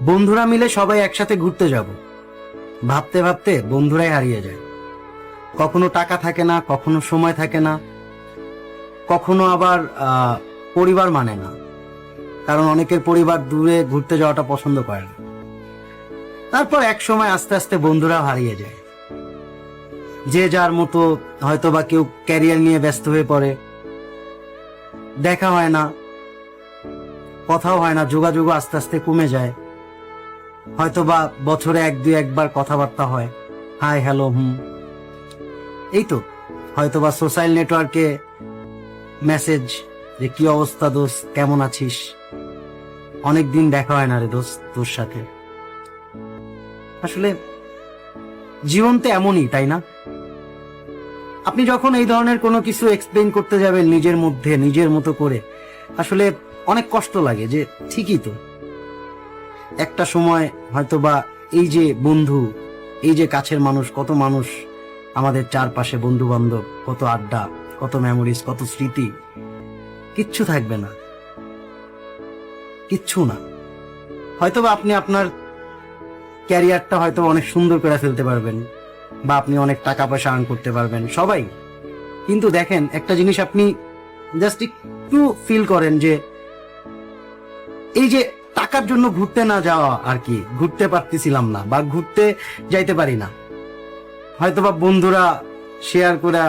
বন্ধুরা মিলে সবাই একসাথে ঘুরতে যাব, ভাবতে ভাবতে বন্ধুরাই হারিয়ে যায়। কখনো টাকা থাকে না, কখনো সময় থাকে না, কখনো আবার পরিবার মানে না, কারণ অনেকের পরিবার দূরে ঘুরতে যাওয়াটা পছন্দ করে না। তারপর এক সময় আস্তে আস্তে বন্ধুরাও হারিয়ে যায়, যে যার মতো, হয়তো বা কেউ ক্যারিয়ার নিয়ে ব্যস্ত হয়ে পড়ে, দেখা হয় না, কথাও হয় না, যোগাযোগ আস্তে আস্তে কমে যায়। হয়তো বা বছরে এক দুই একবার কথাবার্তা হয়, হাই হ্যালো এই তো। হয়তো বা সোশ্যাল নেটওয়ার্কে মেসেজ, যে কি অবস্থা দোস্ত, কেমন আছিস, অনেক দিন দেখা হয় না রে দোস্ত তোর সাথে। আসলে জীবন তো এমনই, তাই না? আপনি যখন এই ধরনের কোনো কিছু এক্সপ্লেইন করতে যাবেন নিজের মধ্যে নিজের মতো করে, আসলে অনেক কষ্ট লাগে যে ঠিকই তো, একটা সময় হয়তো বা এই যে বন্ধু, এই যে কাছের মানুষ, কত মানুষ আমাদের চারপাশে, বন্ধু বান্ধব, কত আড্ডা, কত মেমোরিজ, কত স্মৃতি, কিচ্ছু থাকবে না, কিচ্ছু না। হয়তোবা আপনি আপনার ক্যারিয়ারটা হয়তো অনেক সুন্দর করে ফেলতে পারবেন, বা আপনি অনেক টাকা পয়সা আর্ন করতে পারবেন, সবাই। কিন্তু দেখেন একটা জিনিস, আপনি জাস্ট একটু ফিল করেন যে এই যে টাকার জন্য ঘুরতে না যাওয়া, আর কি ঘুরতে পারতেছিলাম না বা ঘুরতে যাইতে পারি না, হয়তোবা বন্ধুরা শেয়ার করে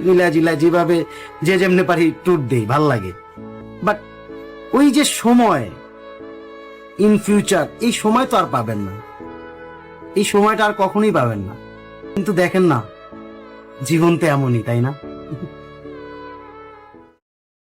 মিলা জিলা যেভাবে যে যেমনি পারি ট্যুর দেই, ভাল লাগে। বাট ওই যে সময়, ইন ফিউচার, এই সময় তো আর পাবেন না, এই সময়টা আর কখনোই পাবেন না। কিন্তু দেখেন না, জীবন তো এমনই, তাই না?